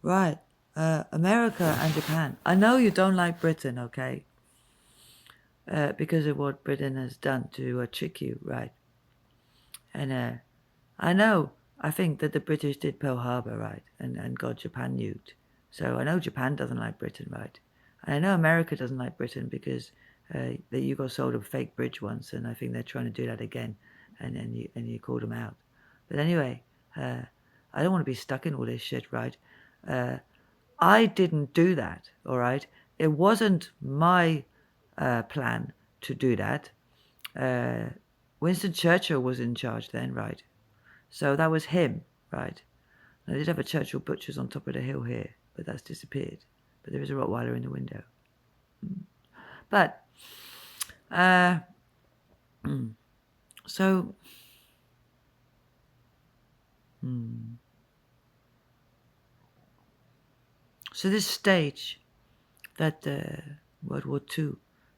Right. America and Japan. I know you don't like Britain, okay? Because of what Britain has done to trick you, right? And I know, I think that the British did Pearl Harbor, right? And got Japan nuked. So I know Japan doesn't like Britain, right? And I know America doesn't like Britain because that you got sold a fake bridge once, and I think they're trying to do that again, and you called them out. But anyway, uh, I don't want to be stuck in all this shit, right? Uh, I didn't do that, all right? It wasn't my plan to do that. Uh, Winston Churchill was in charge then, right? So that was him, right? I did have a Churchill Butchers on top of the hill here, but that's disappeared. But there is a Rottweiler in the window. But, uh, so, mm, so this stage that World War II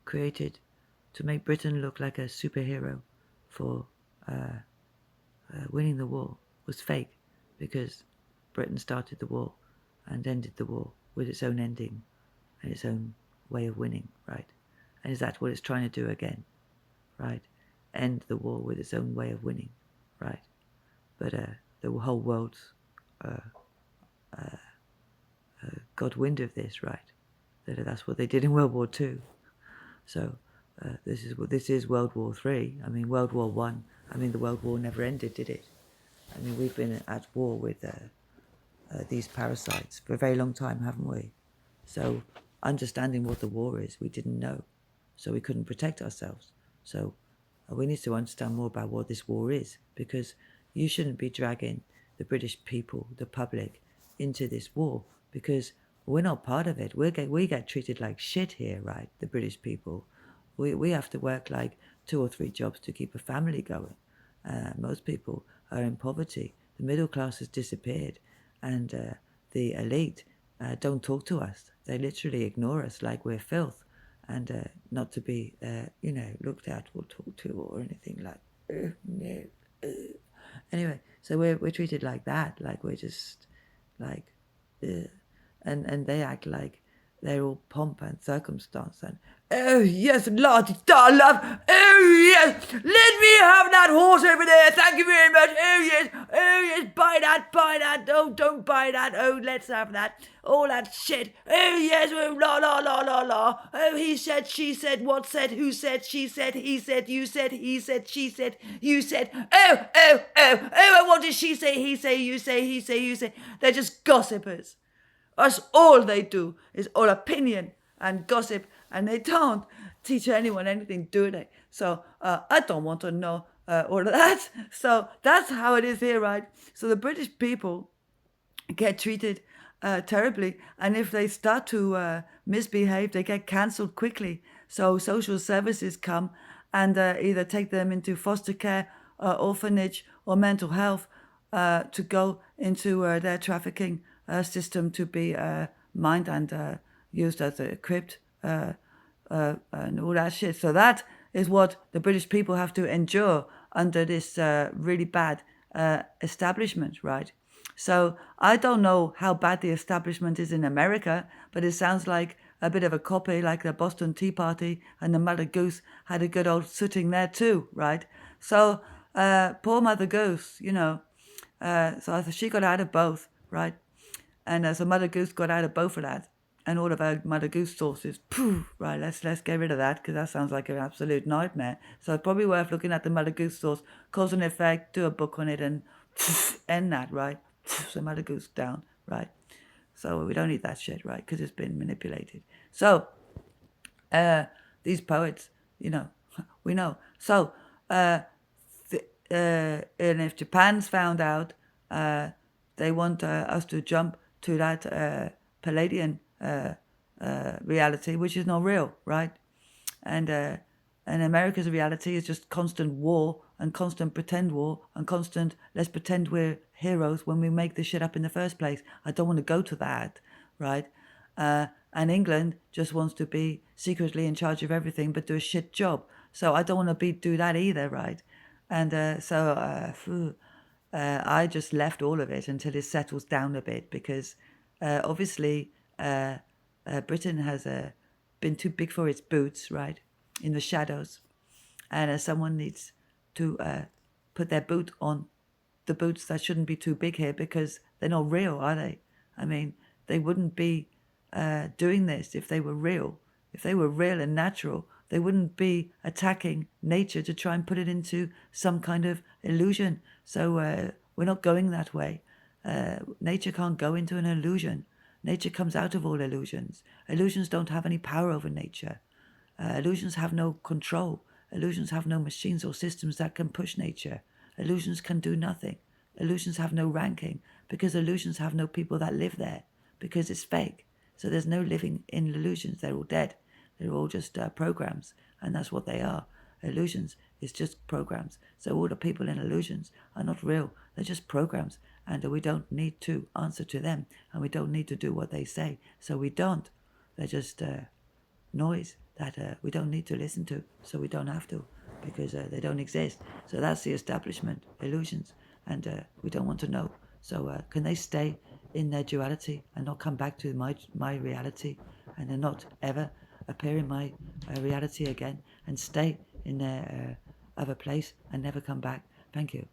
created to make Britain look like a superhero for winning the war was fake because Britain started the war and ended the war with its own ending and its own way of winning, right? And is that what it's trying to do again, right? End the war with its own way of winning, right? But the whole world's got wind of this, right? That's what they did in World War Two. So this is World War Three. I mean, World War One. I mean, the World War never ended, did it? I mean, we've been at war with these parasites for a very long time, haven't we? So understanding what the war is, we didn't know, so we couldn't protect ourselves. So we need to understand more about what this war is, because you shouldn't be dragging the British people, the public, into this war, because we're not part of it. We get treated like shit here, right? The British people. We have to work like 2 or 3 jobs to keep a family going. Most people are in poverty. The middle class has disappeared, and the elite don't talk to us. They literally ignore us like we're filth, and not to be, looked at or talked to or anything like. No. Anyway, so we're treated like that, like we're just like, and they act like they're all pomp and circumstance and oh yes, Lottie Star love, oh yes, let me have that horse over there, thank you very much, oh yes, buy that, oh don't buy that, oh let's have that, all that shit, oh yes, oh la la la la la, oh he said, she said, what said, who said, she said, he said, you said, he said, she said, you said, oh, what did she say, he say, you say, he say, you say, they're just gossipers. That's all they do is all opinion and gossip, and they don't teach anyone anything, do they? So I don't want to know all of that. So that's how it is here, right? So the British people get treated terribly, and if they start to misbehave, they get cancelled quickly. So social services come and either take them into foster care, orphanage, or mental health to go into their trafficking system to be mined and used as a crypt and all that shit. So that is what the British people have to endure under this really bad establishment, right? So I don't know how bad the establishment is in America, but it sounds like a bit of a copy, like the Boston Tea Party and the Mother Goose had a good old sitting there too, right? So poor Mother Goose, so she got out of both, right? And so Mother Goose got out of both of that, and all of our Mother Goose sauces. Pooh, right, let's get rid of that because that sounds like an absolute nightmare. So it's probably worth looking at the Mother Goose sauce, cause and effect, do a book on it, and end that, right? So Mother Goose down, right? So we don't eat that shit, right? Because it's been manipulated. So these poets, we know. So and if Japan's found out, they want us to jump to that Palladian reality, which is not real, right? And America's reality is just constant war and constant pretend war and constant let's pretend we're heroes when we make this shit up in the first place. I don't want to go to that, right? And England just wants to be secretly in charge of everything but do a shit job. So I don't want to do that either, right? And I just left all of it until it settles down a bit because Obviously, Britain has been too big for its boots, right, in the shadows, and someone needs to put their boot on the boots that shouldn't be too big here, because they're not real, are they? I mean, they wouldn't be doing this if they were real. If they were real and natural, they wouldn't be attacking nature to try and put it into some kind of illusion. So we're not going that way. Nature can't go into an illusion. Nature comes out of all illusions. Illusions don't have any power over nature. Illusions have no control. Illusions have no machines or systems that can push nature. Illusions can do nothing. Illusions have no ranking, because illusions have no people that live there, because it's fake. So there's no living in illusions. They're all dead. They're all just programs, and that's what they are. Illusions is just programs. So all the people in illusions are not real. They're just programs, and we don't need to answer to them, and we don't need to do what they say. So we don't. They're just noise that we don't need to listen to, so we don't have to, because they don't exist. So that's the establishment, illusions, and we don't want to know. So can they stay in their duality and not come back to my reality, and then not ever appear in my reality again, and stay in their other place and never come back? Thank you.